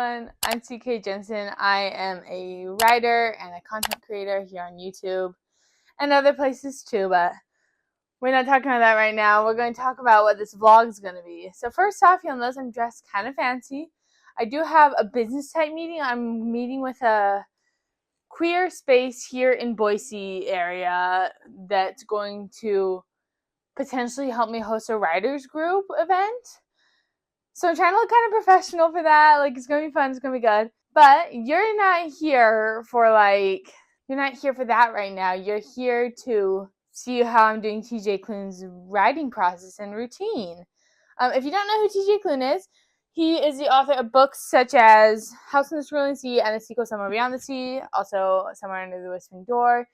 everyone, I'm TK Jensen. I am a writer and a content creator here on YouTube and other places too, but we're not talking about that right now. We're going to talk about what this vlog is going to be. So first off, you'll notice I'm dressed kind of fancy. I do have a business type meeting. I'm meeting with a queer space here in Boise area that's going to potentially help me host a writers group event. So I'm trying to look kind of professional for that. Like, it's going to be fun. It's going to be good. But you're not here for that right now. You're here to see how I'm doing TJ KLUNE's writing process and routine. If you don't know who TJ KLUNE is, he is the author of books such as House in the Swirling Sea and the sequel Somewhere Beyond the Sea, also Somewhere Under the Whispering Door.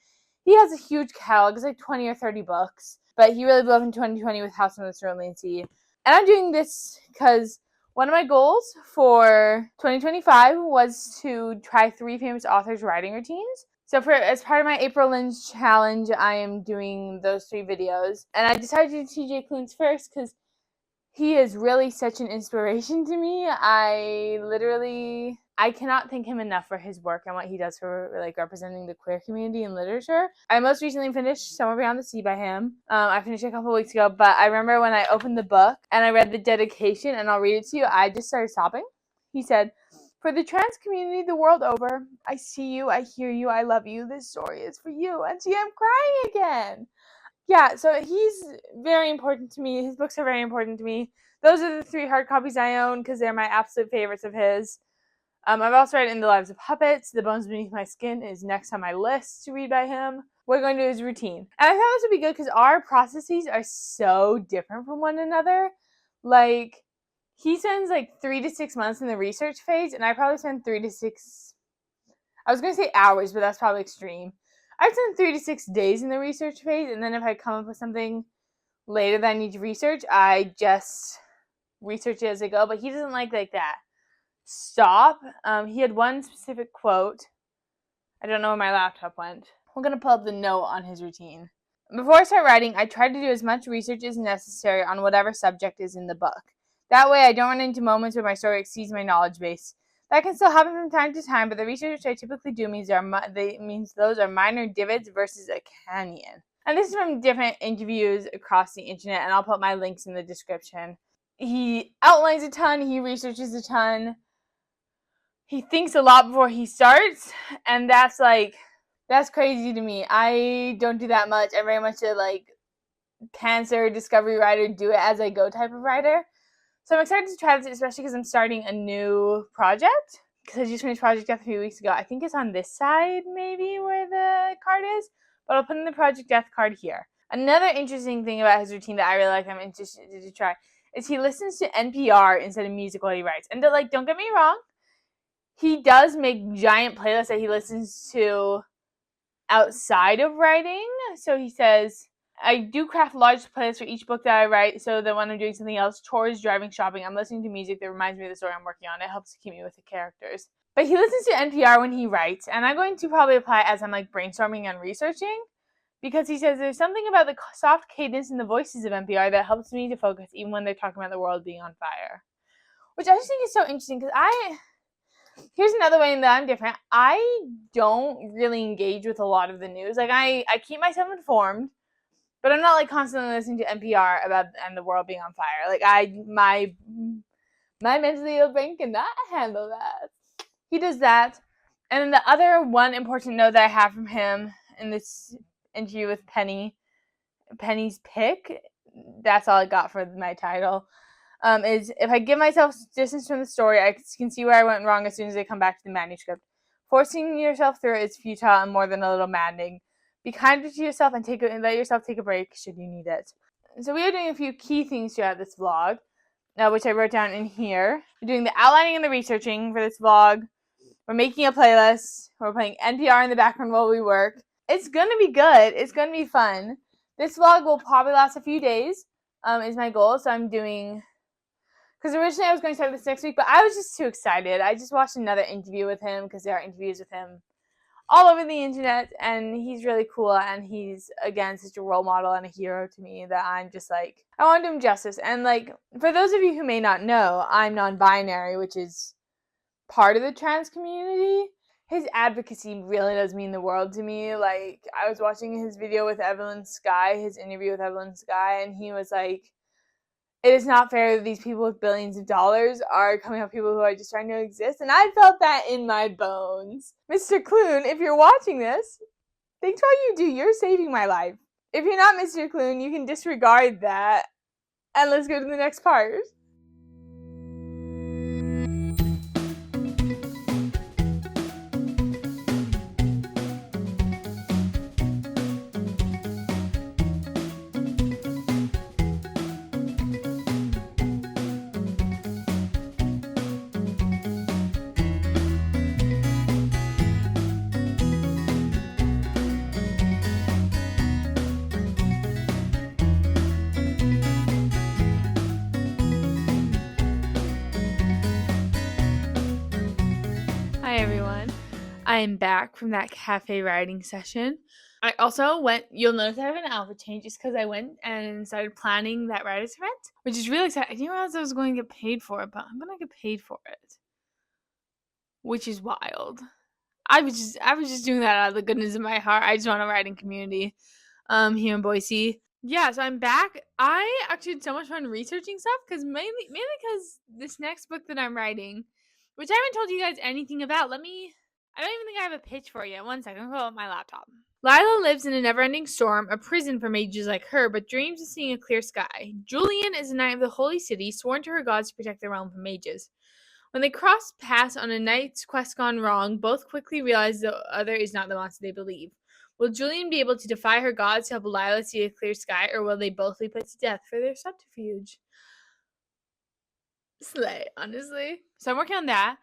He has a huge catalog. It's like 20 or 30 books. But he really blew up in 2020 with House in the Swirling Sea. And I'm doing this because one of my goals for 2025 was to try 3 famous authors' writing routines. So as part of my April Lynch challenge, I am doing those 3 videos. And I decided to do TJ KLUNE's first because he is really such an inspiration to me. I cannot thank him enough for his work and what he does for representing the queer community in literature. I most recently finished Somewhere Beyond the Sea by him. I finished it a couple weeks ago, but I remember when I opened the book and I read the dedication, and I'll read it to you, I just started sobbing. He said, "For the trans community the world over, I see you, I hear you, I love you. This story is for you." And see, I'm crying again. Yeah, so he's very important to me. His books are very important to me. Those are the 3 hard copies I own because they're my absolute favorites of his. I've also read In the Lives of Puppets. The Bones Beneath My Skin is next on my list to read by him. We're going to do his routine. And I thought this would be good because our processes are so different from one another. Like, he spends 3 to 6 months in the research phase, and I probably spend 3 to 6... I was going to say hours, but that's probably extreme. I spend 3 to 6 days in the research phase, and then if I come up with something later that I need to research, I just research it as I go. But he doesn't like that. Stop. He had one specific quote. I don't know where my laptop went. I'm going to pull up the note on his routine. Before I start writing, I try to do as much research as necessary on whatever subject is in the book. That way I don't run into moments where my story exceeds my knowledge base. That can still happen from time to time, but the research I typically do means those are minor divots versus a canyon. And this is from different interviews across the internet, and I'll put my links in the description. He outlines a ton. He researches a ton. He thinks a lot before he starts, and that's crazy to me. I don't do that much. I'm very much a pantser, discovery writer, do it as I go type of writer. So I'm excited to try this, especially because I'm starting a new project. Because I just finished Project Death a few weeks ago. I think it's on this side, maybe, where the card is. But I'll put in the Project Death card here. Another interesting thing about his routine that I really like, I'm interested to try, is he listens to NPR instead of music while he writes. And don't get me wrong, he does make giant playlists that he listens to outside of writing. So he says, I do craft large playlists for each book that I write so that when I'm doing something else, chores, driving, shopping, I'm listening to music that reminds me of the story I'm working on. It helps to keep me with the characters. But he listens to NPR when he writes, and I'm going to probably apply it as I'm brainstorming and researching, because he says there's something about the soft cadence and the voices of NPR that helps me to focus even when they're talking about the world being on fire. Which I just think is so interesting, because here's another way that I'm different. I don't really engage with a lot of the news. I keep myself informed, but I'm not constantly listening to NPR about and the world being on fire. My mentally ill brain cannot handle that. He does that. And then the other one important note that I have from him in this interview with Penny's Pick, that's all I got for my title, is if I give myself distance from the story, I can see where I went wrong as soon as I come back to the manuscript. Forcing yourself through it is futile and more than a little maddening. Be kinder to yourself and let yourself take a break should you need it. So we are doing a few key things throughout this vlog, which I wrote down in here. We're doing the outlining and the researching for this vlog. We're making a playlist. We're playing NPR in the background while we work. It's going to be good. It's going to be fun. This vlog will probably last a few days, is my goal. So I'm doing... Because originally I was going to start this next week, but I was just too excited. I just watched another interview with him, because there are interviews with him all over the internet, and he's really cool, and he's, again, such a role model and a hero to me that I'm just I want to do him justice. And, for those of you who may not know, I'm non-binary, which is part of the trans community. His advocacy really does mean the world to me. Like, I was watching his video with Evelyn Sky, his interview with Evelyn Sky, and he was like, it is not fair that these people with billions of dollars are coming up people who are just trying to exist. And I felt that in my bones. Mr. KLUNE, if you're watching this, thanks for all you do. You're saving my life. If you're not Mr. KLUNE, you can disregard that. And let's go to the next part. Hi everyone, I am back from that cafe writing session. I also went, you'll notice I have an outfit change just because I went and started planning that writer's event, which is really exciting. I didn't realize I was going to get paid for it, but I'm going to get paid for it, which is wild. I was just doing that out of the goodness of my heart. I just want a writing community here in Boise. Yeah, so I'm back. I actually had so much fun researching stuff because mainly because this next book that I'm writing, which I haven't told you guys anything about. I don't even think I have a pitch for you. One second, I'll pull up my laptop. Lila lives in a never-ending storm, a prison for mages like her, but dreams of seeing a clear sky. Julian is a knight of the Holy City, sworn to her gods to protect the realm from mages. When they cross paths on a knight's quest gone wrong, both quickly realize the other is not the monster they believe. Will Julian be able to defy her gods to help Lila see a clear sky, or will they both be put to death for their subterfuge? Slay, honestly. So I'm working on that.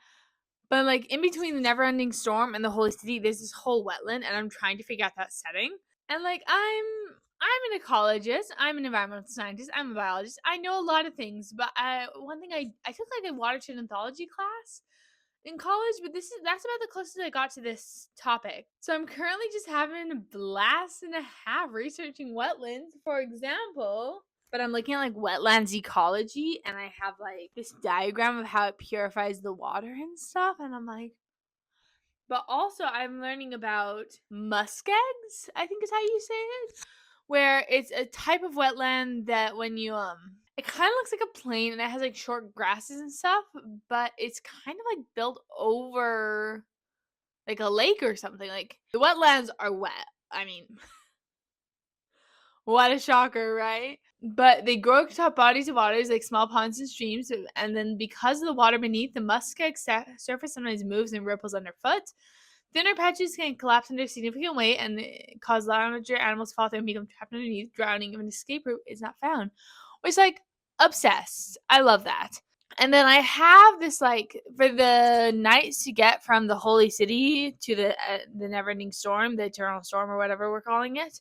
But like in between the never-ending storm and the Holy City, there's this whole wetland, and I'm trying to figure out that setting. And like I'm an ecologist, I'm an environmental scientist, I'm a biologist. I know a lot of things, but one thing I took like a watershed anthology class in college, but that's about the closest I got to this topic. So I'm currently just having a blast and a half researching wetlands, for example. But I'm looking at like wetlands ecology, and I have like this diagram of how it purifies the water and stuff, and I'm like, but also I'm learning about muskegs, I think is how you say it, where it's a type of wetland that when you it kind of looks like a plain and it has like short grasses and stuff, but it's kind of like built over like a lake or something. Like the wetlands are wet. I mean, what a shocker, right? But they grow atop bodies of waters like small ponds and streams, and then because of the water beneath, the muskeg surface sometimes moves and ripples underfoot. Thinner patches can collapse under significant weight and cause larger animals to fall through and become trapped underneath, drowning if an escape route is not found. Which, like, obsessed. I love that. And then I have this, like, for the nights to get from the Holy City to the Never-Ending Storm, the Eternal Storm, or whatever we're calling it.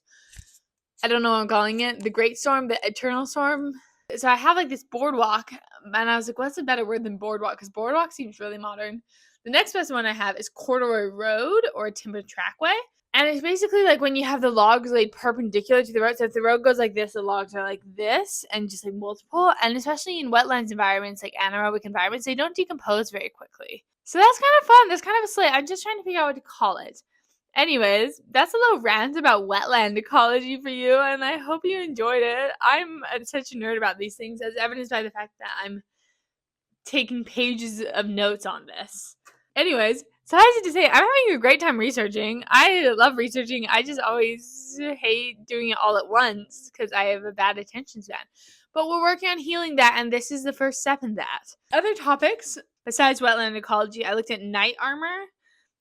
I don't know what I'm calling it. The Great Storm, the Eternal Storm. So I have, like, this boardwalk, and I was like, what's a better word than boardwalk? Because boardwalk seems really modern. The next best one I have is corduroy road or timber trackway. And it's basically like when you have the logs laid perpendicular to the road. So if the road goes like this, the logs are like this and just like multiple. And especially in wetlands environments, like anaerobic environments, they don't decompose very quickly. So that's kind of fun. That's kind of a slate. I'm just trying to figure out what to call it. Anyways, that's a little rant about wetland ecology for you. And I hope you enjoyed it. I'm such a nerd about these things, as evidenced by the fact that I'm taking pages of notes on this. Anyways, so I had to say, I'm having a great time researching. I love researching. I just always hate doing it all at once because I have a bad attention span. But we're working on healing that, and this is the first step in that. Other topics, besides wetland ecology, I looked at knight armor,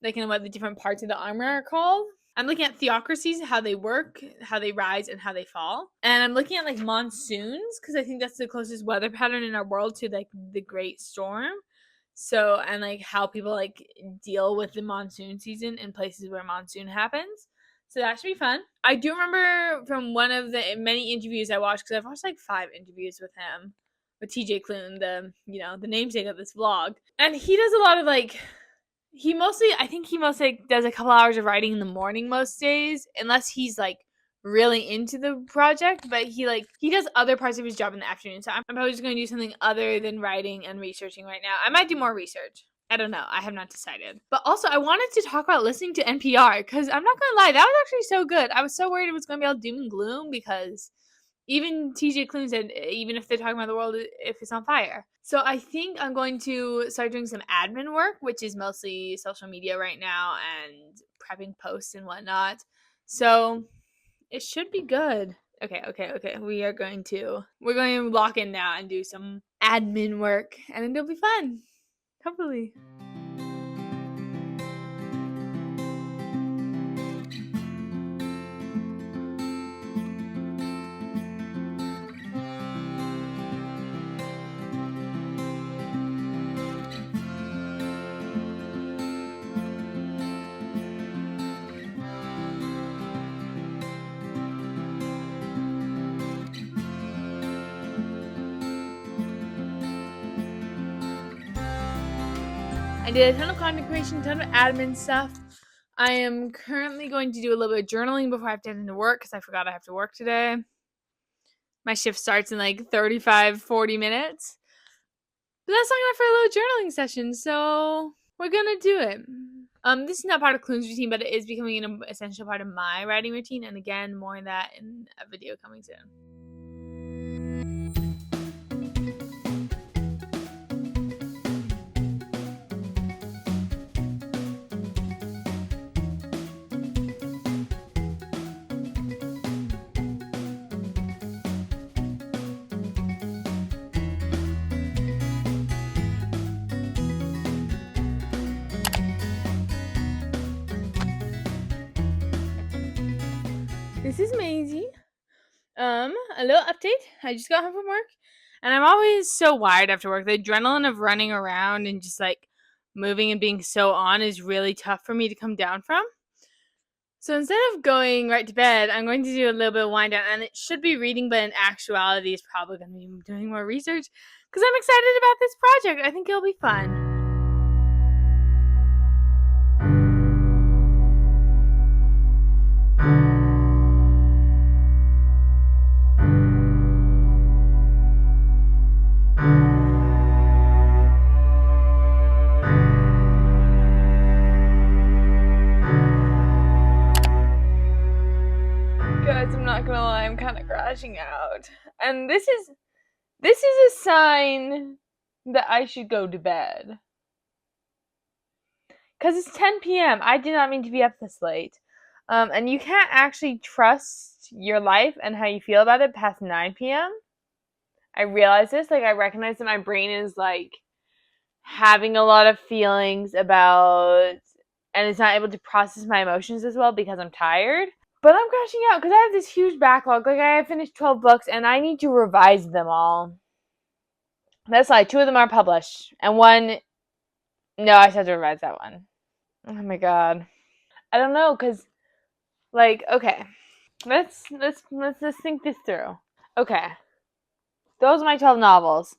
like in what the different parts of the armor are called. I'm looking at theocracies, how they work, how they rise, and how they fall. And I'm looking at like monsoons, because I think that's the closest weather pattern in our world to like the Great Storm. So, and like how people like deal with the monsoon season in places where monsoon happens. So that should be fun. I do remember from one of the many interviews I watched, because I've watched like 5 interviews with him, with TJ KLUNE, the namesake of this vlog. And he does a lot of like, I think he mostly does a couple hours of writing in the morning most days, unless he's like really into the project, but he does other parts of his job in the afternoon. So I'm probably just going to do something other than writing and researching right now. I might do more research. I don't know. I have not decided. But also, I wanted to talk about listening to NPR because I'm not going to lie, that was actually so good. I was so worried it was going to be all doom and gloom because even TJ KLUNE said, even if they're talking about the world, if it's on fire. So I think I'm going to start doing some admin work, which is mostly social media right now and prepping posts and whatnot. So it should be good. Okay. We're going to lock in now and do some admin work, and it'll be fun. Hopefully. I did a ton of content creation, a ton of admin stuff. I am currently going to do a little bit of journaling before I have to head into work because I forgot I have to work today. My shift starts in like 35, 40 minutes. But that's long enough for a little journaling session, so we're gonna do it. This is not part of KLUNE's routine, but it is becoming an essential part of my writing routine. And again, more on that in a video coming soon. This is Maisie. A little update. I just got home from work, and I'm always so wired after work. The adrenaline of running around and just like moving and being so on is really tough for me to come down from. So instead of going right to bed, I'm going to do a little bit of wind down, and it should be reading, but in actuality, it's probably going to be doing more research because I'm excited about this project. I think it'll be fun. Guys, I'm not gonna lie, I'm kind of crashing out, and this is a sign that I should go to bed. Because it's 10 p.m. I did not mean to be up this late. And you can't actually trust your life and how you feel about it past 9 p.m. I realize this. Like, I recognize that my brain is, like, having a lot of feelings about, and it's not able to process my emotions as well because I'm tired. But I'm crashing out because I have this huge backlog. Like, I have finished 12 books, and I need to revise them all. That's like 2 of them are published, and one, no, I still have to revise that one. Oh my god. I don't know, cause like, okay, let's just think this through. Okay, those are my 12 novels.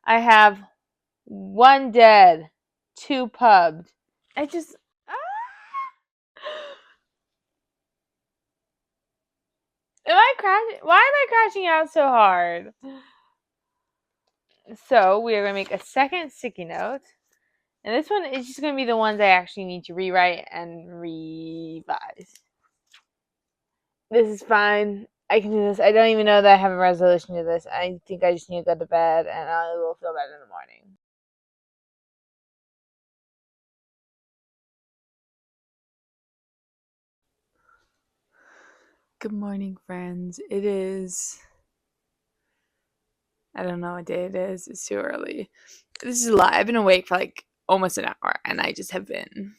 I have 1 dead, 2 pubbed. I just am I crashing? Why am I crashing out so hard? So we are gonna make a second sticky note, and this one is just gonna be the ones I actually need to rewrite and revise. This is fine. I can do this. I don't even know that I have a resolution to this. I think I just need to go to bed, and I will feel better in the morning. Good morning, friends. It is, I don't know what day it is. It's too early. This is a lie. I've been awake for like almost an hour, and I just have been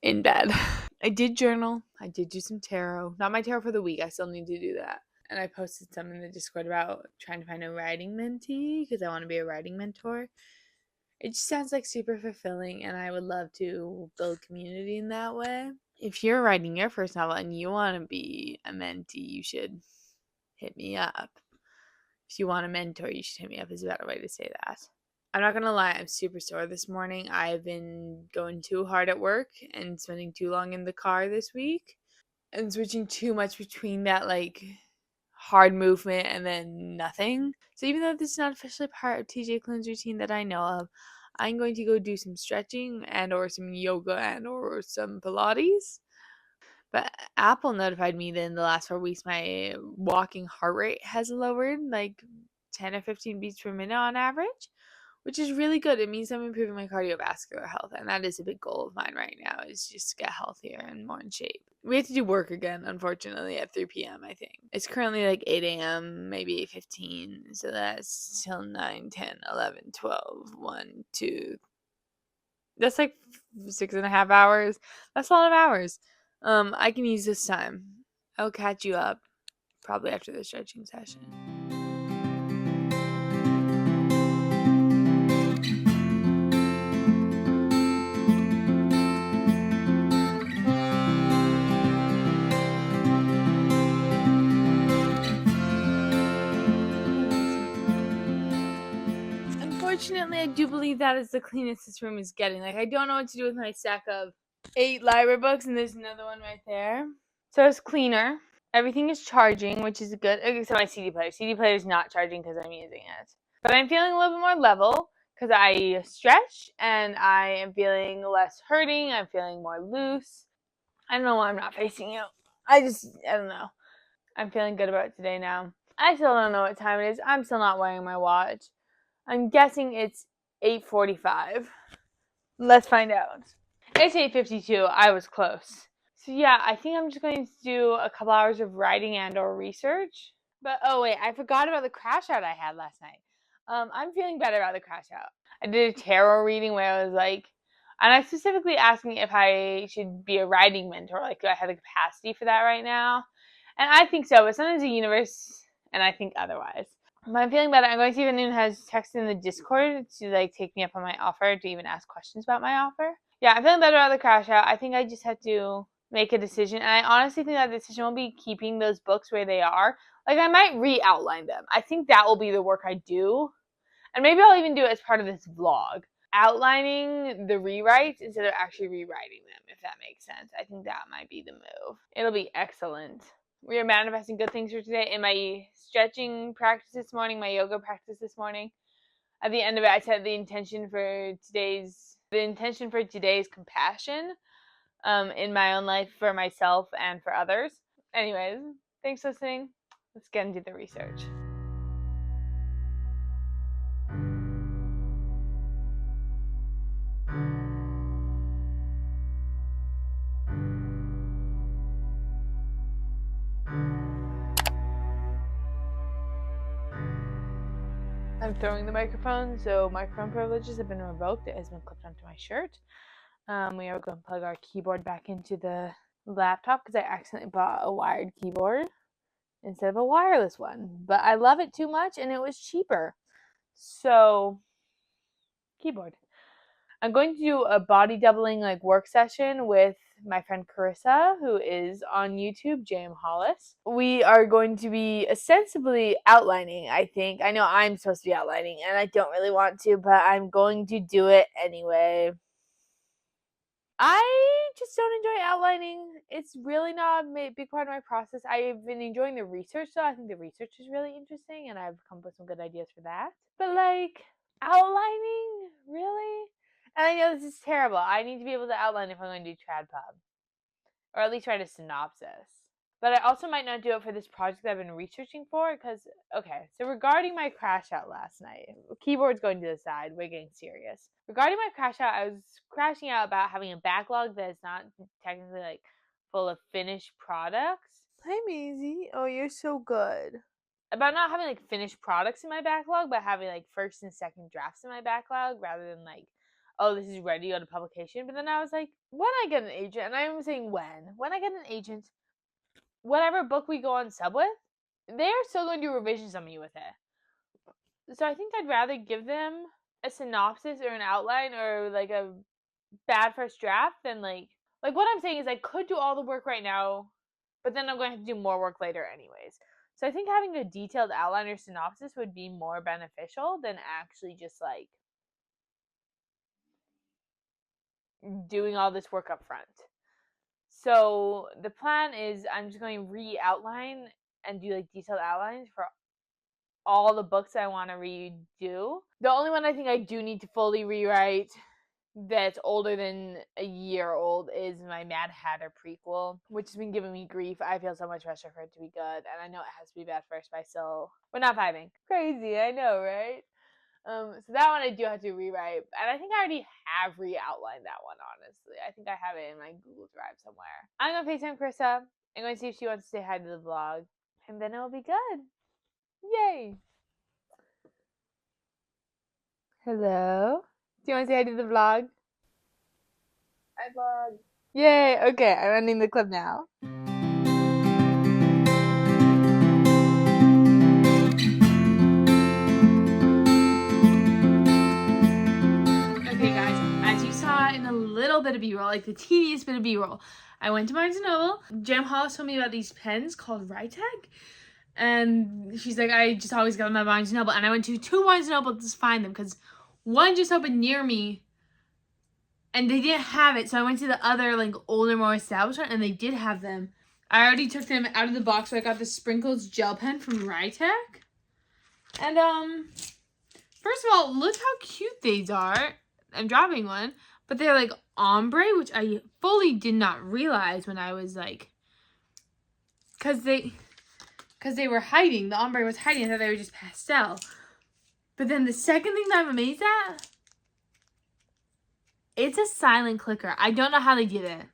in bed. I did journal. I did do some tarot. Not my tarot for the week. I still need to do that. And I posted some in the Discord about trying to find a writing mentee because I want to be a writing mentor. It just sounds like super fulfilling, and I would love to build community in that way. If you're writing your first novel and you want to be a mentee, you should hit me up. If you want a mentor, you should hit me up is a better way to say that. I'm not gonna lie, I'm super sore this morning. I've been going too hard at work and spending too long in the car this week and switching too much between that like hard movement and then nothing. So even though this is not officially part of TJ KLUNE's routine that I know of, I'm going to go do some stretching and or some yoga and or some Pilates. But Apple notified me that in the last 4 weeks, my walking heart rate has lowered like 10 or 15 beats per minute on average, which is really good. It means I'm improving my cardiovascular health, and that is a big goal of mine right now, is just to get healthier and more in shape. We have to do work again, unfortunately, at 3 p.m., I think. It's currently like 8 a.m., maybe 8:15, so that's till 9, 10, 11, 12, 1, 2. That's like 6.5 hours. That's a lot of hours. I can use this time. I'll catch you up probably after the stretching session. Unfortunately, I do believe that is the cleanest this room is getting. Like, I don't know what to do with my stack of 8 library books, and there's another one right there. So it's cleaner. Everything is charging, which is good. Except my CD player. CD player is not charging because I'm using it. But I'm feeling a little bit more level because I stretch, and I am feeling less hurting. I'm feeling more loose. I don't know why I'm not facing you. I don't know. I'm feeling good about today now. I still don't know what time it is. I'm still not wearing my watch. I'm guessing it's 8:45. Let's find out. It's 8:52. I was close. So yeah, I think I'm just going to do a couple hours of writing and or research. But oh wait, I forgot about the crash out I had last night. I'm feeling better about the crash out. I did a tarot reading where I was like, and I specifically asking if I should be a writing mentor. Like, do I have the capacity for that right now? And I think so, but sometimes the universe, and I think otherwise. But I'm feeling better. I'm going to see if anyone has texted in the Discord to like take me up on my offer to even ask questions about my offer. Yeah, I'm feeling better about the crash out. I think I just had to make a decision, and I honestly think that decision will be keeping those books where they are. Like, I might re-outline them. I think that will be the work I do, and maybe I'll even do it as part of this vlog, outlining the rewrites instead of actually rewriting them, if that makes sense. I think that might be the move. It'll be excellent. We are manifesting good things for today. In my stretching practice this morning, my yoga practice this morning, at the end of it, I said the intention for today's compassion in my own life, for myself and for others. Anyways, thanks for listening. Let's get into the research. I'm throwing the microphone, so microphone privileges have been revoked. It has been clipped onto my shirt. We are going to plug our keyboard back into the laptop because I accidentally bought a wired keyboard instead of a wireless one. But I love it too much, and it was cheaper. So, keyboard. I'm going to do a body doubling like work session with my friend Carissa, who is on YouTube, J.M. Hollis. We are going to be ostensibly outlining, I think. I know I'm supposed to be outlining, and I don't really want to, but I'm going to do it anyway. I just don't enjoy outlining. It's really not a big part of my process. I've been enjoying the research, though. I think the research is really interesting, and I've come up with some good ideas for that. But, like, outlining? Really? And I know this is terrible. I need to be able to outline if I'm going to do TradPub. Or at least write a synopsis. But I also might not do it for this project I've been researching for, because, okay, so regarding my crash out last night, keyboard's going to the side, we're getting serious. Regarding my crash out, I was crashing out about having a backlog that is not technically, like, full of finished products. Hi, Maisie. Oh, you're so good. About not having, like, finished products in my backlog, but having, like, first and second drafts in my backlog, rather than, like, oh, this is ready to go to publication. But then I was like, when I get an agent, and I'm saying when I get an agent, whatever book we go on sub with, they are still going to do revisions on me with it. So I think I'd rather give them a synopsis or an outline or like a bad first draft than like what I'm saying is I could do all the work right now, but then I'm going to have to do more work later anyways. So I think having a detailed outline or synopsis would be more beneficial than actually just like doing all this work up front. So the plan is I'm just going to re-outline and do like detailed outlines for all the books I want to redo. The only one I think I do need to fully rewrite that's older than a year old is my Mad Hatter prequel, which has been giving me grief. I feel so much pressure for it to be good, and I know it has to be bad first, but we're not vibing. Crazy, I know, right? So that one I do have to rewrite, and I think I already have re-outlined that one, honestly. I think I have it in my Google Drive somewhere. I'm gonna FaceTime Krista. I'm gonna see if she wants to say hi to the vlog, and then it'll be good. Yay! Hello? Do you want to say hi to the vlog? Hi, vlog. Yay! Okay, I'm ending the clip now. Okay, guys, as you saw in a little bit of B-roll, like the teeniest bit of B-roll, I went to Barnes & Noble. Jam Hollis told me about these pens called Rytag. And she's like, I just always got them at Barnes & Noble. And I went to 2 Barnes & Noble to find them because one just opened near me and they didn't have it. So I went to the other, like, older, more established one and they did have them. I already took them out of the box, so I got the Sprinkles gel pen from Rytag. And, first of all, look how cute these are. I'm dropping one. But they're, like, ombre, which I fully did not realize when I was, like, because they were hiding. The ombre was hiding. I thought they were just pastel. But then the second thing that I'm amazed at, it's a silent clicker. I don't know how they did it.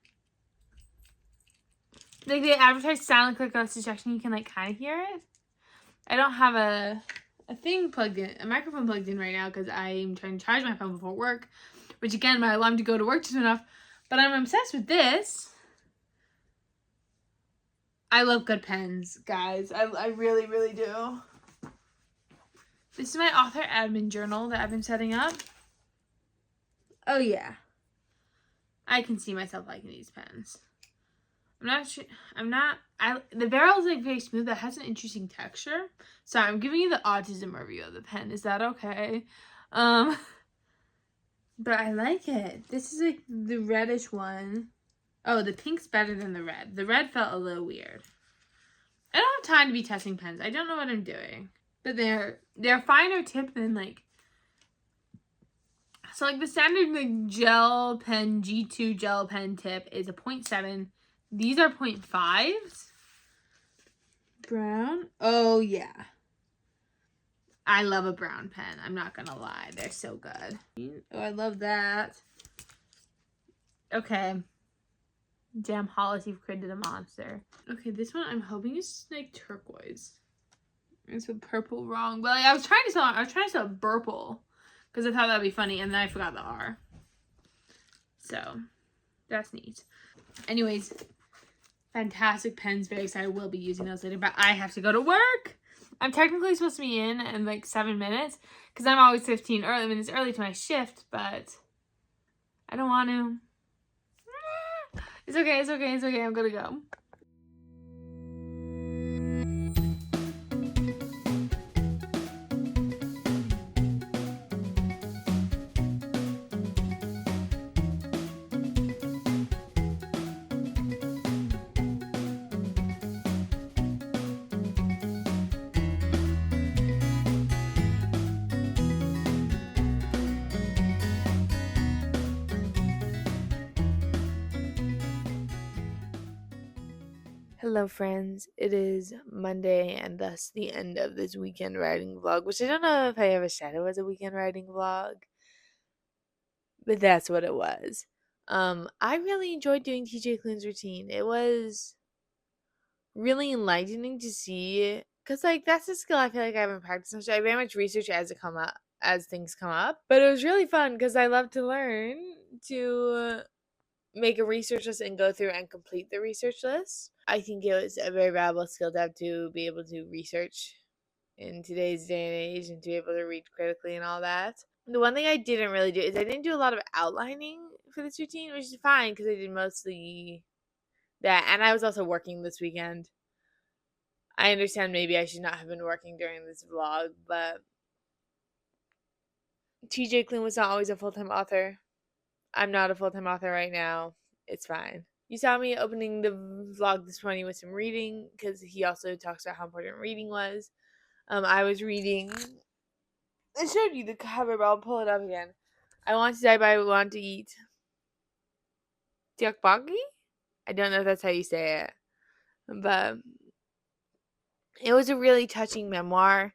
Like, they advertise silent clicker suggestion. You can, like, kind of hear it. I don't have a thing plugged in, a microphone plugged in right now because I'm trying to charge my phone before work. Which, again, my alarm to go to work isn't enough. But I'm obsessed with this. I love good pens, guys. I really, really do. This is my author admin journal that I've been setting up. Oh, yeah. I can see myself liking these pens. The barrel is like very smooth. That has an interesting texture. So I'm giving you the autism review of the pen. Is that okay? But I like it. This is like the reddish one. Oh, the pink's better than the red. The red felt a little weird. I don't have time to be testing pens. I don't know what I'm doing. But they're finer tip than like, so like the standard like gel pen, G2 gel pen tip is a 0.7. These are 0.5s. Brown. Oh yeah. I love a brown pen. I'm not gonna lie. They're so good. Oh, I love that. Okay. Jam Hollis, you've created a monster. Okay, this one I'm hoping is like turquoise. I spelled purple wrong. But like, I was trying to spell burple because I thought that'd be funny, and then I forgot the R. So that's neat. Anyways, fantastic pens. Very excited. We'll be using those later, but I have to go to work. I'm technically supposed to be in like 7 minutes because I'm always 15 minutes early to my shift, but I don't want to. It's okay. It's okay. It's okay. I'm gonna go. Hello friends, it is Monday and thus the end of this weekend writing vlog, which I don't know if I ever said it was a weekend writing vlog, but that's what it was. I really enjoyed doing TJ KLUNE's routine. It was really enlightening to see, because like that's a skill I feel like I haven't practiced much. I very much research as things come up, but it was really fun because I love to learn to make a research list and go through and complete the research list. I think it was a very valuable skill to have, to be able to research in today's day and age and to be able to read critically and all that. The one thing I didn't really do is I didn't do a lot of outlining for this routine, which is fine because I did mostly that, and I was also working this weekend. I understand maybe I should not have been working during this vlog, but TJ KLUNE was not always a full-time author. I'm not a full-time author right now. It's fine. You saw me opening the vlog this morning with some reading because he also talks about how important reading was. I was reading. I showed you the cover, but I'll pull it up again. I want to die, but I want to eat. Diakbagi? I don't know if that's how you say it, but it was a really touching memoir.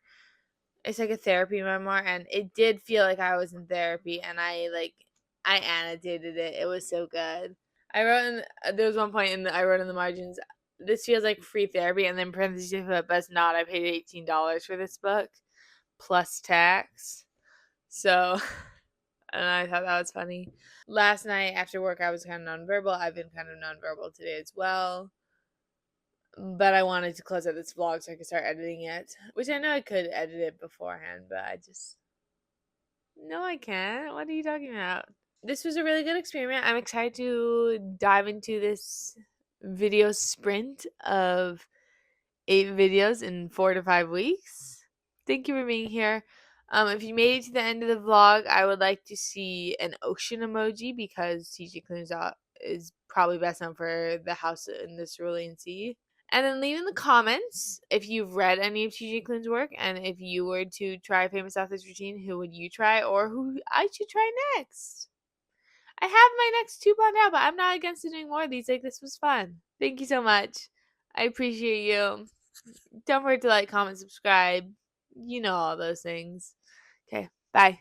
It's like a therapy memoir, and it did feel like I was in therapy, and I annotated it. It was so good. There was one point I wrote in the margins, this feels like free therapy, and then parentheses, but it's not. I paid $18 for this book plus tax. So, and I thought that was funny. Last night after work, I was kind of nonverbal. I've been kind of nonverbal today as well. But I wanted to close out this vlog so I could start editing it, which I know I could edit it beforehand, but no, I can't. What are you talking about? This was a really good experiment. I'm excited to dive into this video sprint of 8 videos in 4 to 5 weeks. Thank you for being here. If you made it to the end of the vlog, I would like to see an ocean emoji because TJ KLUNE is probably best known for the house in the cerulean sea. And then leave in the comments if you've read any of TJ KLUNE's work, and if you were to try Famous Authors Routine, who would you try, or who I should try next? I have my next 2 planned out, but I'm not against doing more of these. Like, this was fun. Thank you so much. I appreciate you. Don't forget to like, comment, subscribe. You know all those things. Okay, bye.